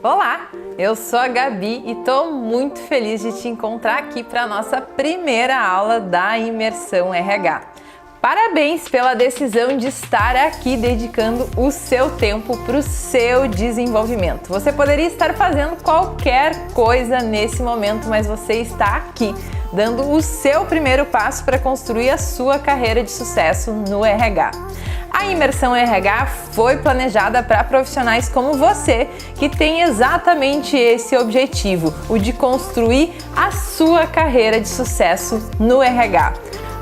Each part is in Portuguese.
Olá, eu sou a Gabi e estou muito feliz de te encontrar aqui para a nossa primeira aula da Imersão RH. Parabéns pela decisão de estar aqui dedicando o seu tempo para o seu desenvolvimento. Você poderia estar fazendo qualquer coisa nesse momento, mas você está aqui, dando o seu primeiro passo para construir a sua carreira de sucesso no RH. A Imersão RH foi planejada para profissionais como você, que tem exatamente esse objetivo, o de construir a sua carreira de sucesso no RH.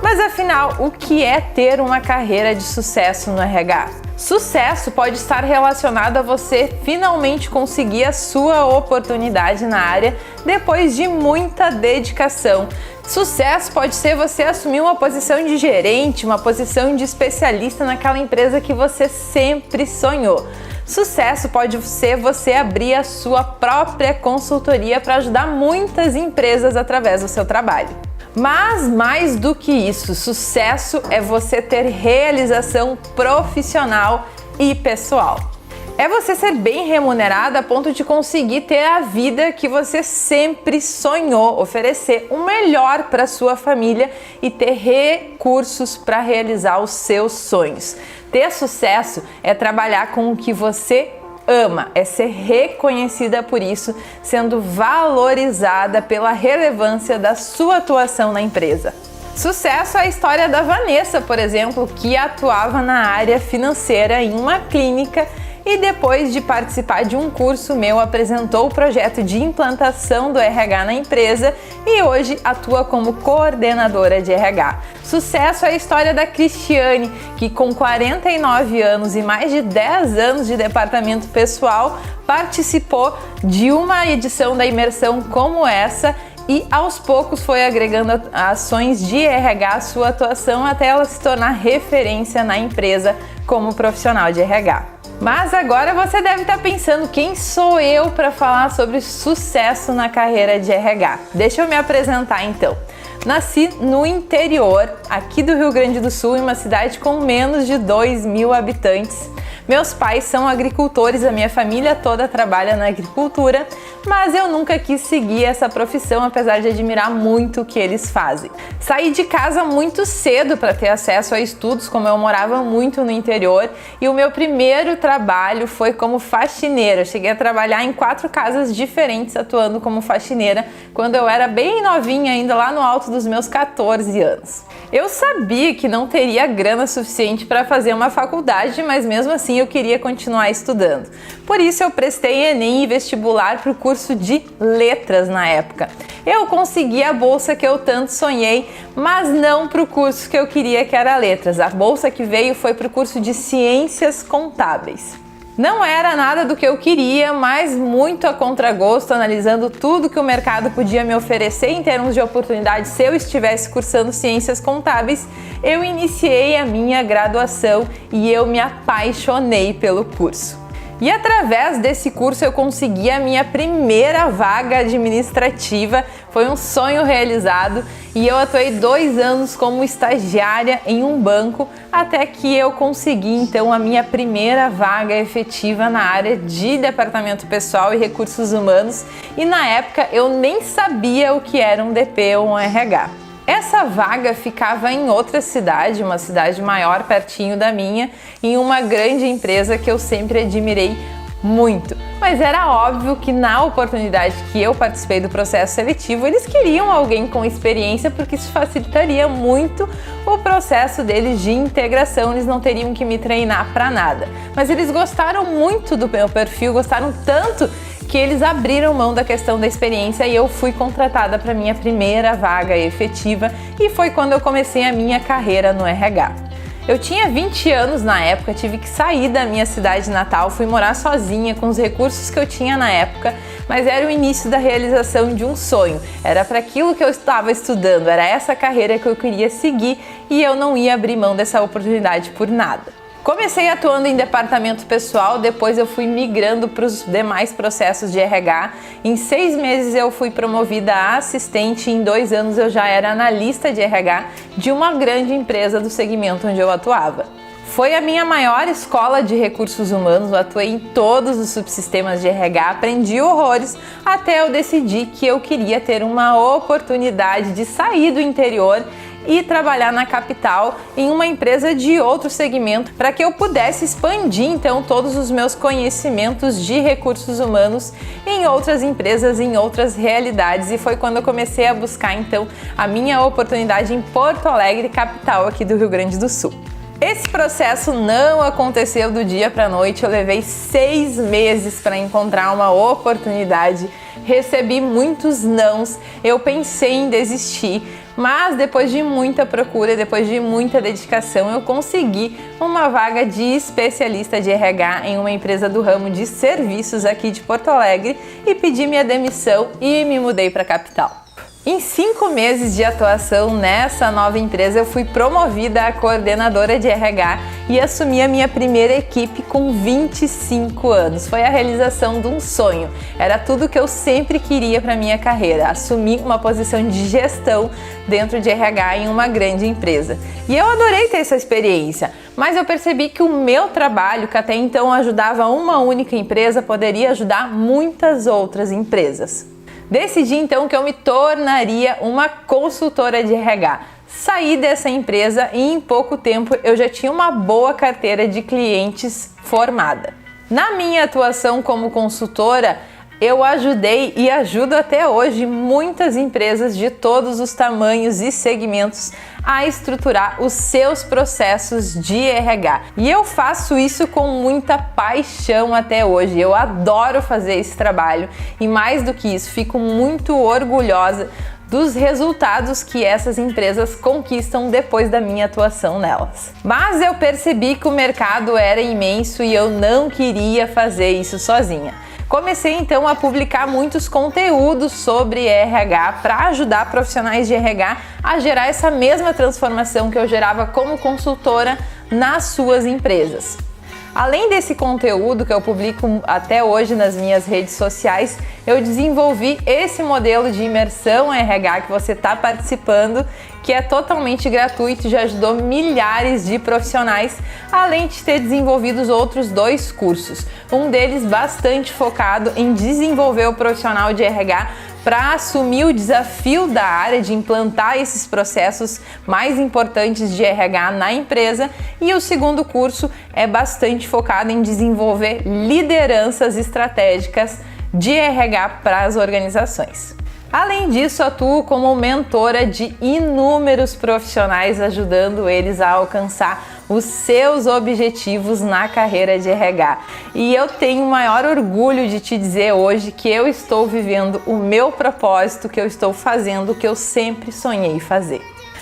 Mas afinal, o que é ter uma carreira de sucesso no RH? Sucesso pode estar relacionado a você finalmente conseguir a sua oportunidade na área depois de muita dedicação. Sucesso pode ser você assumir uma posição de gerente, uma posição de especialista naquela empresa que você sempre sonhou. Sucesso pode ser você abrir a sua própria consultoria para ajudar muitas empresas através do seu trabalho. Mas mais do que isso, sucesso é você ter realização profissional e pessoal. É você ser bem remunerado a ponto de conseguir ter a vida que você sempre sonhou, oferecer o melhor para sua família e ter recursos para realizar os seus sonhos. Ter sucesso é trabalhar com o que você ama, é ser reconhecida por isso, sendo valorizada pela relevância da sua atuação na empresa. Sucesso é a história da Vanessa, por exemplo, que atuava na área financeira em uma clínica e depois de participar de um curso meu apresentou o projeto de implantação do RH na empresa e hoje atua como coordenadora de RH. Sucesso é a história da Cristiane, que com 49 anos e mais de 10 anos de departamento pessoal participou de uma edição da Imersão como essa e aos poucos foi agregando ações de RH à sua atuação até ela se tornar referência na empresa como profissional de RH. Mas agora você deve estar pensando, quem sou eu para falar sobre sucesso na carreira de RH? Deixa eu me apresentar então. Nasci no interior, aqui do Rio Grande do Sul, em uma cidade com menos de 2.000 habitantes. Meus pais são agricultores, a minha família toda trabalha na agricultura, mas eu nunca quis seguir essa profissão, apesar de admirar muito o que eles fazem. Saí de casa muito cedo para ter acesso a estudos, como eu morava muito no interior, e o meu primeiro trabalho foi como faxineira. Eu cheguei a trabalhar em 4 casas diferentes atuando como faxineira, quando eu era bem novinha ainda, lá no alto dos meus 14 anos. Eu sabia que não teria grana suficiente para fazer uma faculdade, mas mesmo assim eu queria continuar estudando. Por isso eu prestei Enem e vestibular para o curso de letras na época. Eu consegui a bolsa que eu tanto sonhei, mas não para o curso que eu queria, que era letras. A bolsa que veio foi para o curso de ciências contábeis. Não era nada do que eu queria, mas muito a contragosto, analisando tudo que o mercado podia me oferecer em termos de oportunidade se eu estivesse cursando ciências contábeis, eu iniciei a minha graduação e eu me apaixonei pelo curso. E através desse curso eu consegui a minha primeira vaga administrativa, foi um sonho realizado e eu atuei 2 anos como estagiária em um banco até que eu consegui então a minha primeira vaga efetiva na área de departamento pessoal e recursos humanos e na época eu nem sabia o que era um DP ou um RH. Essa vaga ficava em outra cidade, uma cidade maior, pertinho da minha, em uma grande empresa que eu sempre admirei muito. Mas era óbvio que na oportunidade que eu participei do processo seletivo, eles queriam alguém com experiência porque isso facilitaria muito o processo deles de integração, eles não teriam que me treinar para nada. Mas eles gostaram muito do meu perfil, gostaram tanto que eles abriram mão da questão da experiência e eu fui contratada para minha primeira vaga efetiva e foi quando eu comecei a minha carreira no RH. Eu tinha 20 anos na época, tive que sair da minha cidade natal, fui morar sozinha com os recursos que eu tinha na época, mas era o início da realização de um sonho. Era para aquilo que eu estava estudando, era essa carreira que eu queria seguir e eu não ia abrir mão dessa oportunidade por nada. Comecei atuando em departamento pessoal, depois eu fui migrando para os demais processos de RH. Em 6 meses eu fui promovida a assistente e em 2 anos eu já era analista de RH de uma grande empresa do segmento onde eu atuava. Foi a minha maior escola de recursos humanos, eu atuei em todos os subsistemas de RH, aprendi horrores, até eu decidir que eu queria ter uma oportunidade de sair do interior e trabalhar na capital em uma empresa de outro segmento para que eu pudesse expandir então todos os meus conhecimentos de recursos humanos em outras empresas, em outras realidades, e foi quando eu comecei a buscar então a minha oportunidade em Porto Alegre, capital aqui do Rio Grande do Sul. Esse processo não aconteceu do dia para a noite, eu levei 6 meses para encontrar uma oportunidade, recebi muitos nãos, eu pensei em desistir, mas depois de muita procura, depois de muita dedicação, eu consegui uma vaga de especialista de RH em uma empresa do ramo de serviços aqui de Porto Alegre e pedi minha demissão e me mudei para a capital. Em 5 meses de atuação nessa nova empresa, eu fui promovida a coordenadora de RH e assumi a minha primeira equipe com 25 anos. Foi a realização de um sonho. Era tudo que eu sempre queria para minha carreira, assumir uma posição de gestão dentro de RH em uma grande empresa. E eu adorei ter essa experiência, mas eu percebi que o meu trabalho, que até então ajudava uma única empresa, poderia ajudar muitas outras empresas. Decidi então que eu me tornaria uma consultora de RH. Saí dessa empresa e em pouco tempo eu já tinha uma boa carteira de clientes formada. Na minha atuação como consultora, eu ajudei e ajudo até hoje muitas empresas de todos os tamanhos e segmentos a estruturar os seus processos de RH. E eu faço isso com muita paixão até hoje. Eu adoro fazer esse trabalho e, mais do que isso, fico muito orgulhosa dos resultados que essas empresas conquistam depois da minha atuação nelas. Mas eu percebi que o mercado era imenso e eu não queria fazer isso sozinha. Comecei então a publicar muitos conteúdos sobre RH para ajudar profissionais de RH a gerar essa mesma transformação que eu gerava como consultora nas suas empresas. Além desse conteúdo que eu publico até hoje nas minhas redes sociais, eu desenvolvi esse modelo de imersão RH que você está participando, que é totalmente gratuito e já ajudou milhares de profissionais, além de ter desenvolvido os outros 2 cursos. Um deles bastante focado em desenvolver o profissional de RH para assumir o desafio da área de implantar esses processos mais importantes de RH na empresa, e o segundo curso é bastante focado em desenvolver lideranças estratégicas de RH para as organizações. Além disso, atuo como mentora de inúmeros profissionais, ajudando eles a alcançar os seus objetivos na carreira de RH. E eu tenho o maior orgulho de te dizer hoje que eu estou vivendo o meu propósito, que eu estou fazendo o que eu sempre sonhei fazer.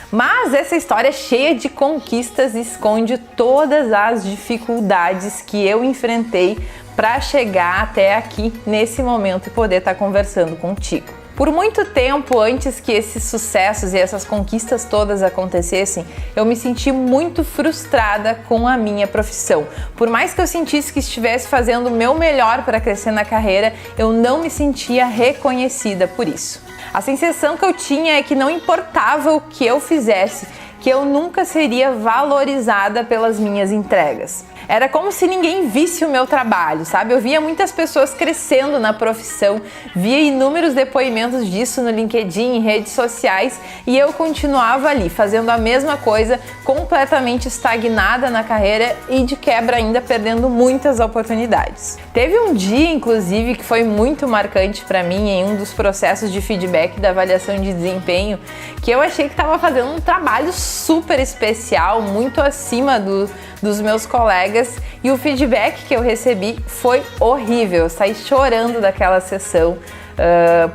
Mas essa história cheia de conquistas esconde todas as dificuldades que eu enfrentei para chegar até aqui nesse momento e poder estar conversando contigo. Por muito tempo antes que esses sucessos e essas conquistas todas acontecessem, eu me senti muito frustrada com a minha profissão. Por mais que eu sentisse que estivesse fazendo o meu melhor para crescer na carreira, eu não me sentia reconhecida por isso. A sensação que eu tinha é que não importava o que eu fizesse, que eu nunca seria valorizada pelas minhas entregas. Era como se ninguém visse o meu trabalho, sabe? Eu via muitas pessoas crescendo na profissão, via inúmeros depoimentos disso no LinkedIn, em redes sociais, e eu continuava ali, fazendo a mesma coisa, completamente estagnada na carreira e de quebra ainda perdendo muitas oportunidades. Teve um dia, inclusive, que foi muito marcante para mim em um dos processos de feedback da avaliação de desempenho, que eu achei que estava fazendo um trabalho super especial, muito acima dos meus colegas, e o feedback que eu recebi foi horrível. Eu saí chorando daquela sessão,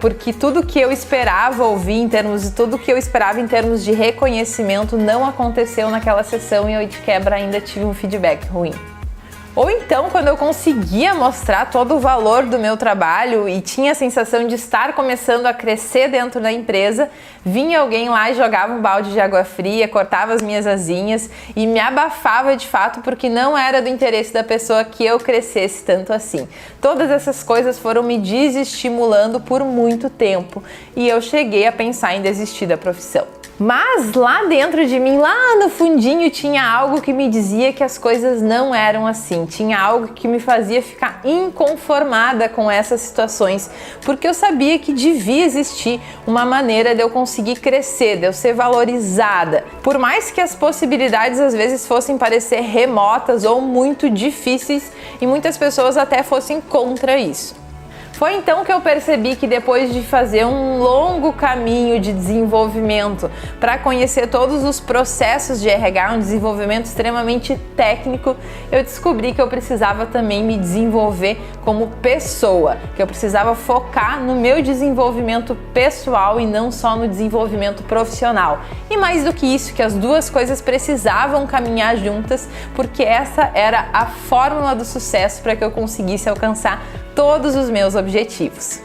porque tudo que eu esperava ouvir tudo que eu esperava em termos de reconhecimento não aconteceu naquela sessão, e eu de quebra ainda tive um feedback ruim. Ou então, quando eu conseguia mostrar todo o valor do meu trabalho e tinha a sensação de estar começando a crescer dentro da empresa, vinha alguém lá e jogava um balde de água fria, cortava as minhas asinhas e me abafava de fato, porque não era do interesse da pessoa que eu crescesse tanto assim. Todas essas coisas foram me desestimulando por muito tempo e eu cheguei a pensar em desistir da profissão. Mas lá dentro de mim, lá no fundinho, tinha algo que me dizia que as coisas não eram assim. Tinha algo que me fazia ficar inconformada com essas situações, porque eu sabia que devia existir uma maneira de eu conseguir crescer, de eu ser valorizada. Por mais que as possibilidades às vezes fossem parecer remotas ou muito difíceis e muitas pessoas até fossem contra isso. Foi então que eu percebi que depois de fazer um longo caminho de desenvolvimento para conhecer todos os processos de RH, um desenvolvimento extremamente técnico, eu descobri que eu precisava também me desenvolver como pessoa, que eu precisava focar no meu desenvolvimento pessoal e não só no desenvolvimento profissional. E mais do que isso, que as duas coisas precisavam caminhar juntas, porque essa era a fórmula do sucesso para que eu conseguisse alcançar todos os meus objetivos.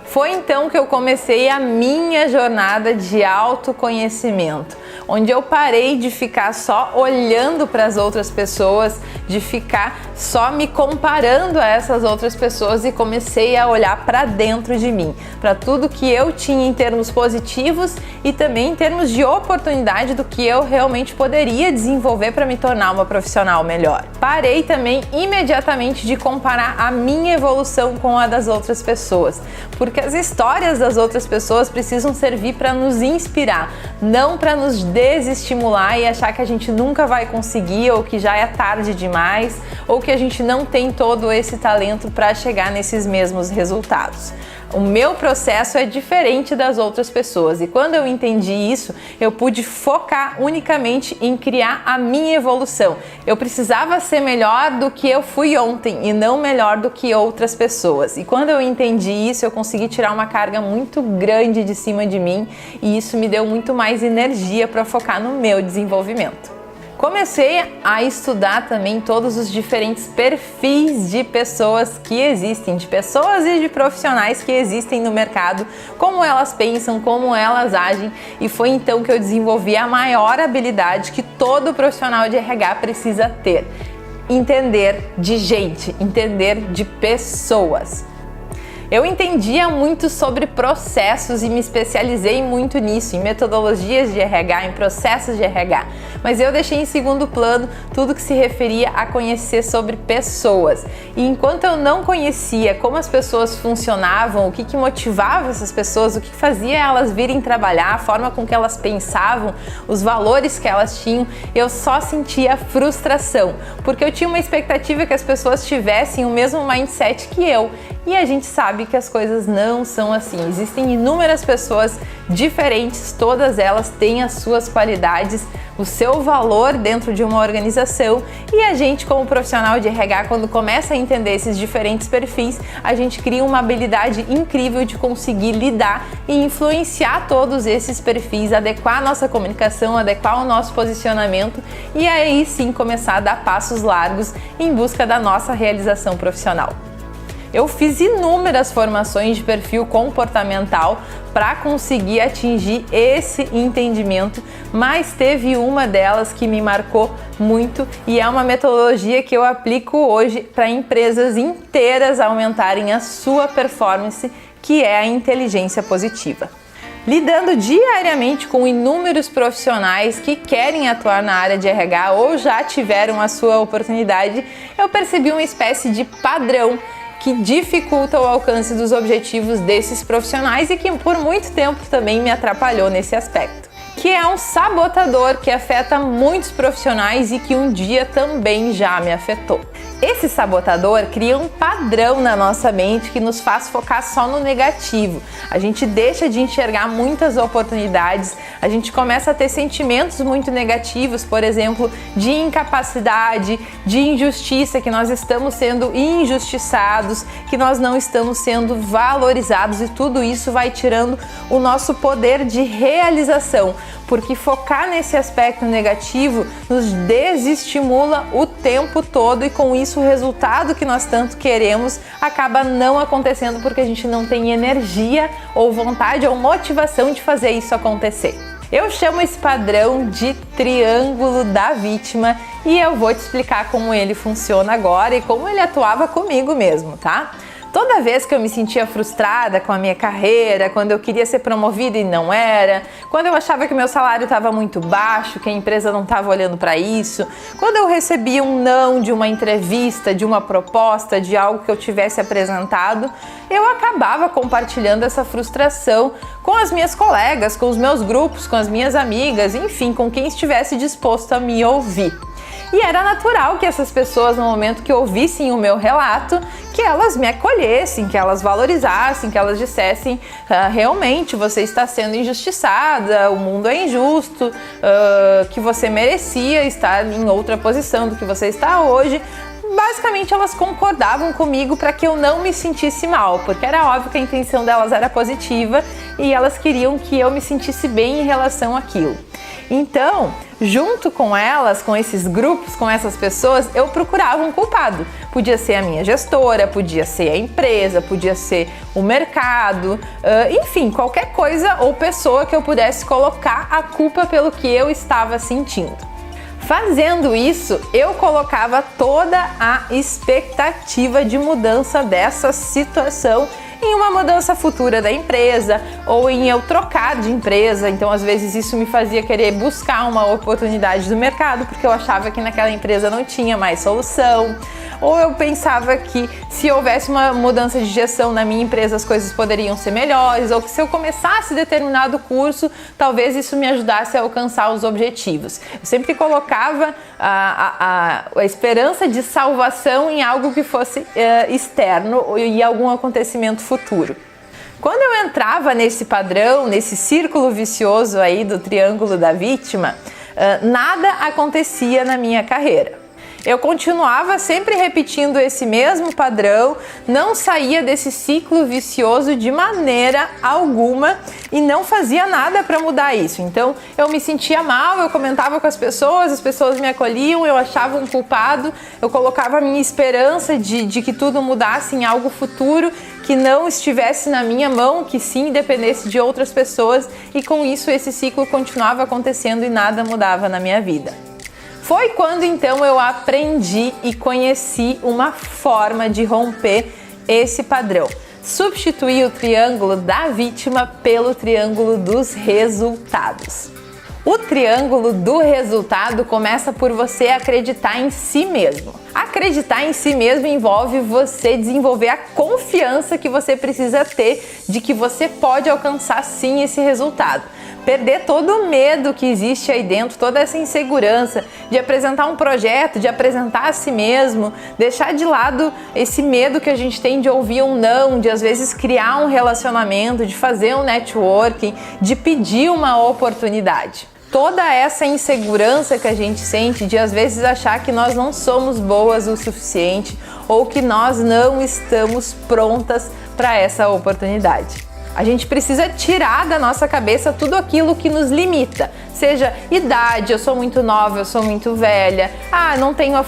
Foi então que eu comecei a minha jornada de autoconhecimento, onde eu parei de ficar só olhando para as outras pessoas, de ficar só me comparando a essas outras pessoas e comecei a olhar para dentro de mim, para tudo que eu tinha em termos positivos e também em termos de oportunidade do que eu realmente poderia desenvolver para me tornar uma profissional melhor. Parei também imediatamente de comparar a minha evolução com a das outras pessoas, porque as histórias das outras pessoas precisam servir para nos inspirar, não para nos desestimular e achar que a gente nunca vai conseguir ou que já é tarde demais ou que a gente não tem todo esse talento para chegar nesses mesmos resultados. O meu processo é diferente das outras pessoas e quando eu entendi isso, eu pude focar unicamente em criar a minha evolução. Eu precisava ser melhor do que eu fui ontem e não melhor do que outras pessoas. E quando eu entendi isso, eu consegui tirar uma carga muito grande de cima de mim e isso me deu muito mais energia para focar no meu desenvolvimento. Comecei a estudar também todos os diferentes perfis de pessoas que existem, de pessoas e de profissionais que existem no mercado, como elas pensam, como elas agem, e foi então que eu desenvolvi a maior habilidade que todo profissional de RH precisa ter: entender de gente, entender de pessoas. Eu entendia muito sobre processos e me especializei muito nisso, em metodologias de RH, em processos de RH, mas eu deixei em segundo plano tudo que se referia a conhecer sobre pessoas. E enquanto eu não conhecia como as pessoas funcionavam, o que motivava essas pessoas, o que fazia elas virem trabalhar, a forma com que elas pensavam, os valores que elas tinham, eu só sentia frustração, porque eu tinha uma expectativa que as pessoas tivessem o mesmo mindset que eu. E a gente sabe que as coisas não são assim. Existem inúmeras pessoas diferentes, todas elas têm as suas qualidades, o seu valor dentro de uma organização e a gente, como profissional de RH, quando começa a entender esses diferentes perfis, a gente cria uma habilidade incrível de conseguir lidar e influenciar todos esses perfis, adequar a nossa comunicação, adequar o nosso posicionamento e aí sim começar a dar passos largos em busca da nossa realização profissional. Eu fiz inúmeras formações de perfil comportamental para conseguir atingir esse entendimento, mas teve uma delas que me marcou muito e é uma metodologia que eu aplico hoje para empresas inteiras aumentarem a sua performance, que é a inteligência positiva. Lidando diariamente com inúmeros profissionais que querem atuar na área de RH ou já tiveram a sua oportunidade, eu percebi uma espécie de padrão que dificulta o alcance dos objetivos desses profissionais e que por muito tempo também me atrapalhou nesse aspecto, que é um sabotador que afeta muitos profissionais e que um dia também já me afetou. Esse sabotador cria um padrão na nossa mente que nos faz focar só no negativo. A gente deixa de enxergar muitas oportunidades, a gente começa a ter sentimentos muito negativos, por exemplo, de incapacidade, de injustiça, que nós estamos sendo injustiçados, que nós não estamos sendo valorizados e tudo isso vai tirando o nosso poder de realização, porque focar nesse aspecto negativo nos desestimula o tempo todo e com isso o resultado que nós tanto queremos acaba não acontecendo porque a gente não tem energia ou vontade ou motivação de fazer isso acontecer. Eu chamo esse padrão de triângulo da vítima e eu vou te explicar como ele funciona agora e como ele atuava comigo mesmo, tá? Toda vez que eu me sentia frustrada com a minha carreira, quando eu queria ser promovida e não era, quando eu achava que meu salário estava muito baixo, que a empresa não estava olhando para isso, quando eu recebia um não de uma entrevista, de uma proposta, de algo que eu tivesse apresentado, eu acabava compartilhando essa frustração com as minhas colegas, com os meus grupos, com as minhas amigas, enfim, com quem estivesse disposto a me ouvir. E era natural que essas pessoas, no momento que ouvissem o meu relato, que elas me acolhessem, que elas valorizassem, que elas dissessem realmente você está sendo injustiçada, o mundo é injusto, que você merecia estar em outra posição do que você está hoje. Basicamente elas concordavam comigo para que eu não me sentisse mal, porque era óbvio que a intenção delas era positiva e elas queriam que eu me sentisse bem em relação àquilo. Então, junto com elas, com esses grupos, com essas pessoas, eu procurava um culpado. Podia ser a minha gestora, podia ser a empresa, podia ser o mercado, enfim, qualquer coisa ou pessoa que eu pudesse colocar a culpa pelo que eu estava sentindo. Fazendo isso, eu colocava toda a expectativa de mudança dessa situação em uma mudança futura da empresa ou em eu trocar de empresa. Então, às vezes, isso me fazia querer buscar uma oportunidade do mercado porque eu achava que naquela empresa não tinha mais solução. Ou eu pensava que se houvesse uma mudança de gestão na minha empresa, as coisas poderiam ser melhores, ou que se eu começasse determinado curso, talvez isso me ajudasse a alcançar os objetivos. Eu sempre colocava a esperança de salvação em algo que fosse externo e algum acontecimento futuro. Quando eu entrava nesse padrão, nesse círculo vicioso aí do triângulo da vítima, nada acontecia na minha carreira. Eu continuava sempre repetindo esse mesmo padrão, não saía desse ciclo vicioso de maneira alguma e não fazia nada para mudar isso. Então eu me sentia mal, eu comentava com as pessoas me acolhiam, eu achava um culpado, eu colocava a minha esperança de que tudo mudasse em algo futuro que não estivesse na minha mão, que sim dependesse de outras pessoas, e com isso esse ciclo continuava acontecendo e nada mudava na minha vida. Foi quando então eu aprendi e conheci uma forma de romper esse padrão. Substituir o triângulo da vítima pelo triângulo dos resultados. O triângulo do resultado começa por você acreditar em si mesmo. Acreditar em si mesmo envolve você desenvolver a confiança que você precisa ter de que você pode alcançar sim esse resultado. Perder todo o medo que existe aí dentro, toda essa insegurança de apresentar um projeto, de apresentar a si mesmo, deixar de lado esse medo que a gente tem de ouvir um não, de às vezes criar um relacionamento, de fazer um networking, de pedir uma oportunidade. Toda essa insegurança que a gente sente de às vezes achar que nós não somos boas o suficiente ou que nós não estamos prontas para essa oportunidade. A gente precisa tirar da nossa cabeça tudo aquilo que nos limita, seja idade, eu sou muito nova, eu sou muito velha, não tenho uma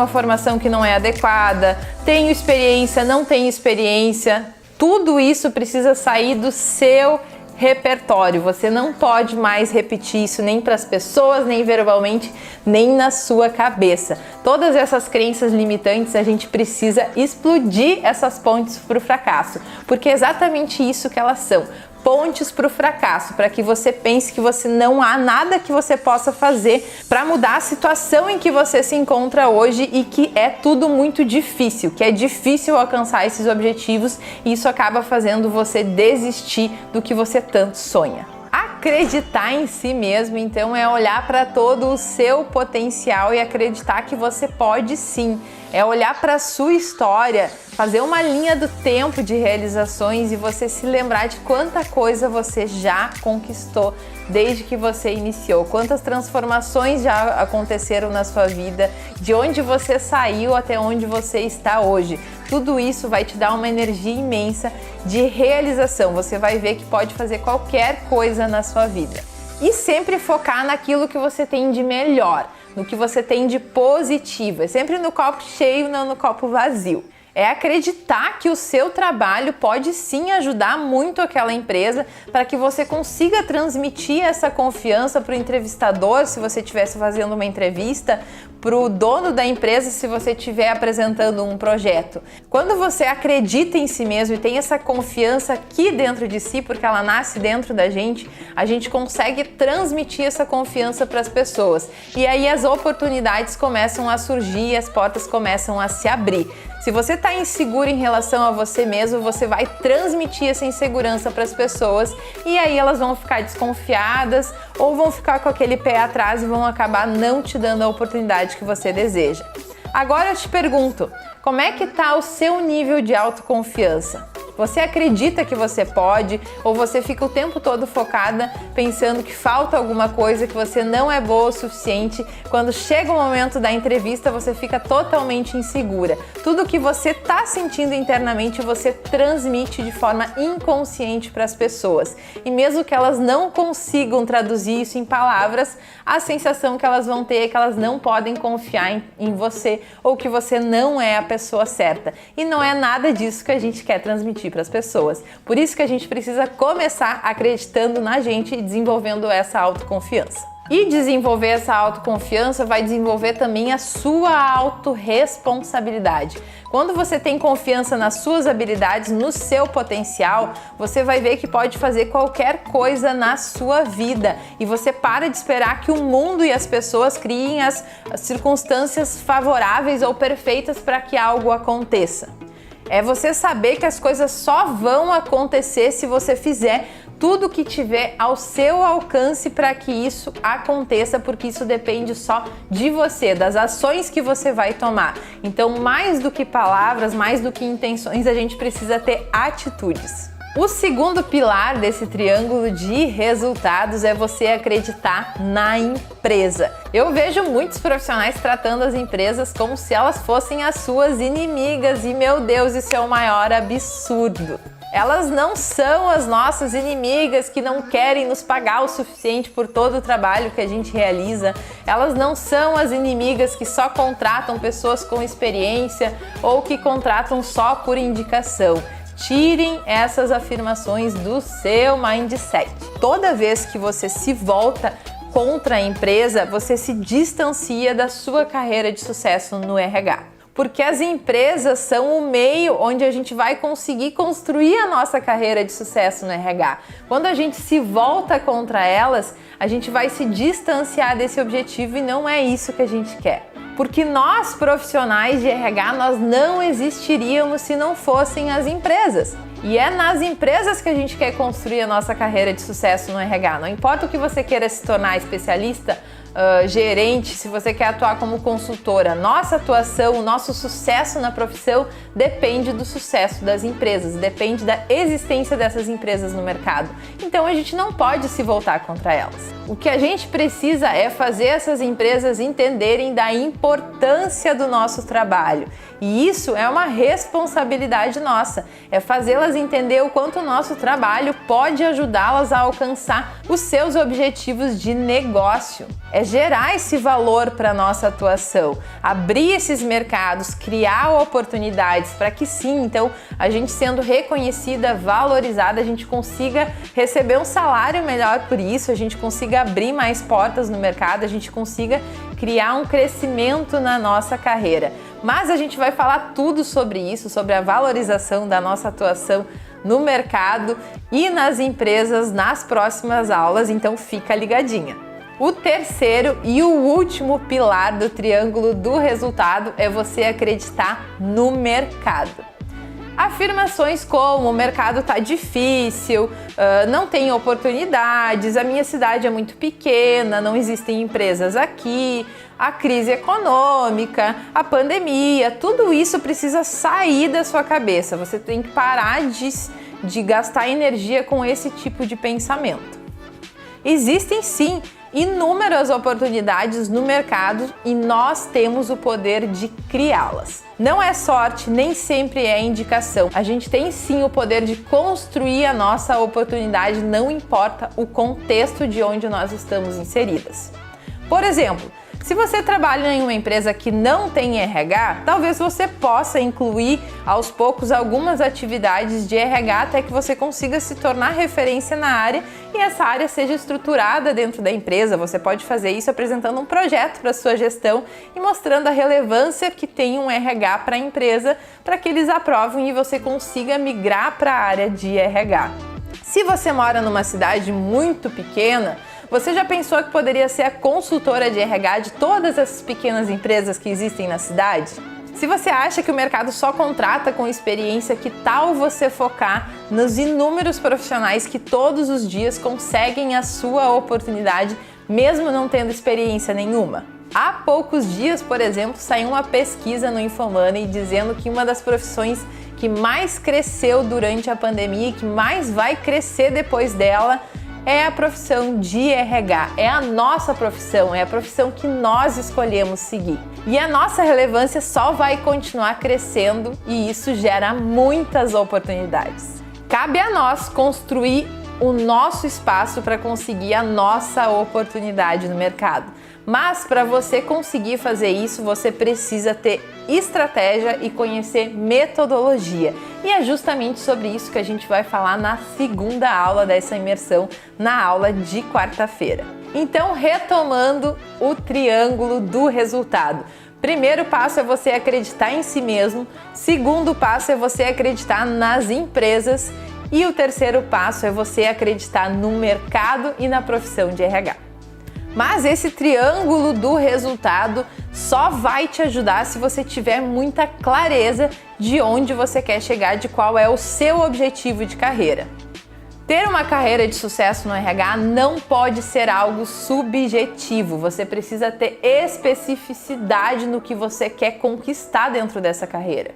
formação que não é adequada, tenho experiência, não tenho experiência. Tudo isso precisa sair do seu repertório. Você não pode mais repetir isso nem para as pessoas, nem verbalmente, nem na sua cabeça. Todas essas crenças limitantes, a gente precisa explodir essas pontes para o fracasso, porque é exatamente isso que elas são. Pontes para o fracasso, para que você pense que você não há nada que você possa fazer para mudar a situação em que você se encontra hoje e que é tudo muito difícil, que é difícil alcançar esses objetivos e isso acaba fazendo você desistir do que você tanto sonha. Acreditar em si mesmo, então, é olhar para todo o seu potencial e acreditar que você pode sim. É olhar para a sua história, fazer uma linha do tempo de realizações e você se lembrar de quanta coisa você já conquistou desde que você iniciou, quantas transformações já aconteceram na sua vida, de onde você saiu até onde você está hoje. Tudo isso vai te dar uma energia imensa de realização. Você vai ver que pode fazer qualquer coisa na sua vida. E sempre focar naquilo que você tem de melhor, no que você tem de positivo. É sempre no copo cheio, não no copo vazio. É acreditar que o seu trabalho pode sim ajudar muito aquela empresa para que você consiga transmitir essa confiança para o entrevistador, se você estivesse fazendo uma entrevista, para o dono da empresa, se você estiver apresentando um projeto. Quando você acredita em si mesmo e tem essa confiança aqui dentro de si, porque ela nasce dentro da gente, a gente consegue transmitir essa confiança para as pessoas. E aí as oportunidades começam a surgir, as portas começam a se abrir. Se você está inseguro em relação a você mesmo, você vai transmitir essa insegurança para as pessoas e aí elas vão ficar desconfiadas ou vão ficar com aquele pé atrás e vão acabar não te dando a oportunidade que você deseja. Agora eu te pergunto, como é que está o seu nível de autoconfiança? Você acredita que você pode ou você fica o tempo todo focada pensando que falta alguma coisa, que você não é boa o suficiente? Quando chega o momento da entrevista, você fica totalmente insegura. Tudo que você está sentindo internamente, você transmite de forma inconsciente para as pessoas. E mesmo que elas não consigam traduzir isso em palavras, a sensação que elas vão ter é que elas não podem confiar em você ou que você não é a pessoa certa. E não é nada disso que a gente quer transmitir para as pessoas. Por isso que a gente precisa começar acreditando na gente e desenvolvendo essa autoconfiança. E desenvolver essa autoconfiança vai desenvolver também a sua autorresponsabilidade. Quando você tem confiança nas suas habilidades, no seu potencial, você vai ver que pode fazer qualquer coisa na sua vida. E você para de esperar que o mundo e as pessoas criem as circunstâncias favoráveis ou perfeitas para que algo aconteça. É você saber que as coisas só vão acontecer se você fizer tudo o que tiver ao seu alcance para que isso aconteça, porque isso depende só de você, das ações que você vai tomar. Então, mais do que palavras, mais do que intenções, a gente precisa ter atitudes. O segundo pilar desse triângulo de resultados é você acreditar na empresa. Eu vejo muitos profissionais tratando as empresas como se elas fossem as suas inimigas e, meu Deus, isso é o maior absurdo. Elas não são as nossas inimigas que não querem nos pagar o suficiente por todo o trabalho que a gente realiza. Elas não são as inimigas que só contratam pessoas com experiência ou que contratam só por indicação. Tirem essas afirmações do seu mindset. Toda vez que você se volta contra a empresa, você se distancia da sua carreira de sucesso no RH. Porque as empresas são o meio onde a gente vai conseguir construir a nossa carreira de sucesso no RH. Quando a gente se volta contra elas, a gente vai se distanciar desse objetivo e não é isso que a gente quer. Porque nós, profissionais de RH, nós não existiríamos se não fossem as empresas. E é nas empresas que a gente quer construir a nossa carreira de sucesso no RH. Não importa o que você queira se tornar especialista, gerente, se você quer atuar como consultora, nossa atuação, o nosso sucesso na profissão depende do sucesso das empresas, depende da existência dessas empresas no mercado. Então a gente não pode se voltar contra elas. O que a gente precisa é fazer essas empresas entenderem da importância do nosso trabalho. E isso é uma responsabilidade nossa, é fazê-las entender o quanto o nosso trabalho pode ajudá-las a alcançar os seus objetivos de negócio. É gerar esse valor para a nossa atuação, abrir esses mercados, criar oportunidades para que sim, então, a gente sendo reconhecida, valorizada, a gente consiga receber um salário melhor por isso, a gente consiga abrir mais portas no mercado, a gente consiga criar um crescimento na nossa carreira. Mas a gente vai falar tudo sobre isso, sobre a valorização da nossa atuação no mercado e nas empresas nas próximas aulas, então fica ligadinha. O terceiro e o último pilar do triângulo do resultado é você acreditar no mercado. Afirmações como o mercado tá difícil, não tem oportunidades, a minha cidade é muito pequena, não existem empresas aqui, a crise econômica, a pandemia, tudo isso precisa sair da sua cabeça. Você tem que parar de gastar energia com esse tipo de pensamento. Existem sim inúmeras oportunidades no mercado e nós temos o poder de criá-las. Não é sorte, nem sempre é indicação. A gente tem sim o poder de construir a nossa oportunidade, não importa o contexto de onde nós estamos inseridas. Por exemplo, Se você trabalha em uma empresa que não tem RH, talvez você possa incluir aos poucos algumas atividades de RH até que você consiga se tornar referência na área e essa área seja estruturada dentro da empresa. Você pode fazer isso apresentando um projeto para sua gestão e mostrando a relevância que tem um RH para a empresa, para que eles aprovem e você consiga migrar para a área de RH. Se você mora numa cidade muito pequena, você já pensou que poderia ser a consultora de RH de todas essas pequenas empresas que existem na cidade? Se você acha que o mercado só contrata com experiência, que tal você focar nos inúmeros profissionais que todos os dias conseguem a sua oportunidade, mesmo não tendo experiência nenhuma? Há poucos dias, por exemplo, saiu uma pesquisa no Infomoney dizendo que uma das profissões que mais cresceu durante a pandemia e que mais vai crescer depois dela é a profissão de RH, é a nossa profissão, é a profissão que nós escolhemos seguir. E a nossa relevância só vai continuar crescendo e isso gera muitas oportunidades. Cabe a nós construir o nosso espaço para conseguir a nossa oportunidade no mercado. Mas para você conseguir fazer isso, você precisa ter estratégia e conhecer metodologia. E é justamente sobre isso que a gente vai falar na segunda aula dessa imersão, na aula de quarta-feira. Então, retomando o triângulo do resultado. Primeiro passo é você acreditar em si mesmo, segundo passo é você acreditar nas empresas e o terceiro passo é você acreditar no mercado e na profissão de RH. Mas esse triângulo do resultado só vai te ajudar se você tiver muita clareza de onde você quer chegar, de qual é o seu objetivo de carreira. Ter uma carreira de sucesso no RH não pode ser algo subjetivo, você precisa ter especificidade no que você quer conquistar dentro dessa carreira.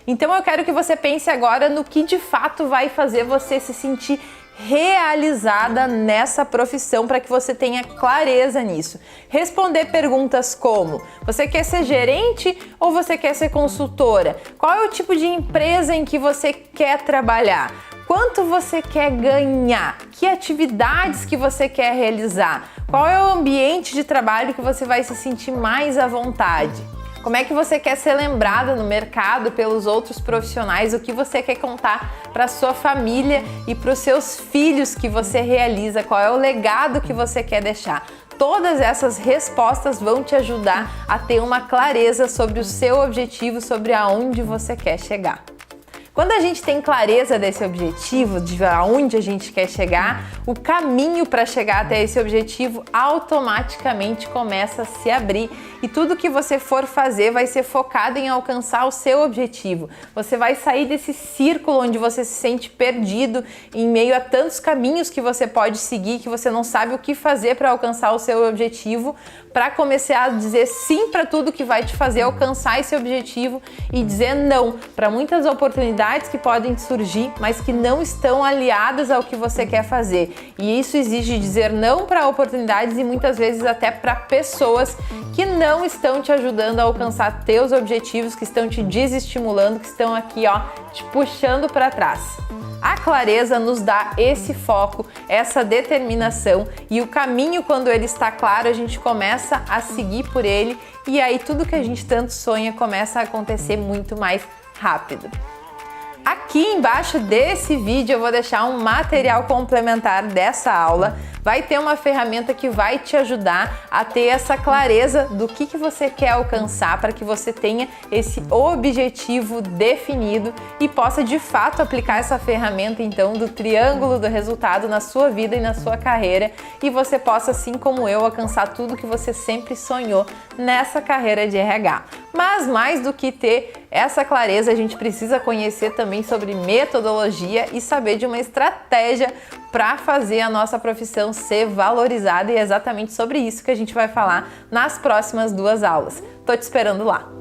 Então eu quero que você pense agora no que de fato vai fazer você se sentir realizada nessa profissão para que você tenha clareza nisso. Responder perguntas como: você quer ser gerente ou você quer ser consultora? Qual é o tipo de empresa em que você quer trabalhar? Quanto você quer ganhar? Que atividades que você quer realizar? Qual é o ambiente de trabalho que você vai se sentir mais à vontade? Como é que você quer ser lembrada no mercado pelos outros profissionais? O que você quer contar para sua família e para os seus filhos que você realiza? Qual é o legado que você quer deixar? Todas essas respostas vão te ajudar a ter uma clareza sobre o seu objetivo, sobre aonde você quer chegar. Quando a gente tem clareza desse objetivo, de aonde a gente quer chegar, o caminho para chegar até esse objetivo automaticamente começa a se abrir e tudo que você for fazer vai ser focado em alcançar o seu objetivo. Você vai sair desse círculo onde você se sente perdido em meio a tantos caminhos que você pode seguir, que você não sabe o que fazer para alcançar o seu objetivo, para começar a dizer sim para tudo que vai te fazer alcançar esse objetivo e dizer não para muitas oportunidades que podem surgir, mas que não estão aliadas ao que você quer fazer. E isso exige dizer não para oportunidades e muitas vezes até para pessoas que não estão te ajudando a alcançar teus objetivos, que estão te desestimulando, que estão aqui, te puxando para trás. A clareza nos dá esse foco, essa determinação e o caminho, quando ele está claro, a gente começa a seguir por ele e aí tudo que a gente tanto sonha começa a acontecer muito mais rápido. Aqui embaixo desse vídeo eu vou deixar um material complementar dessa aula. Vai ter uma ferramenta que vai te ajudar a ter essa clareza do que você quer alcançar para que você tenha esse objetivo definido e possa de fato aplicar essa ferramenta então do triângulo do resultado na sua vida e na sua carreira e você possa, assim como eu, alcançar tudo que você sempre sonhou nessa carreira de RH. Mas mais do que ter essa clareza, a gente precisa conhecer também sobre metodologia e saber de uma estratégia para fazer a nossa profissão ser valorizada e é exatamente sobre isso que a gente vai falar nas próximas 2 aulas. Tô te esperando lá!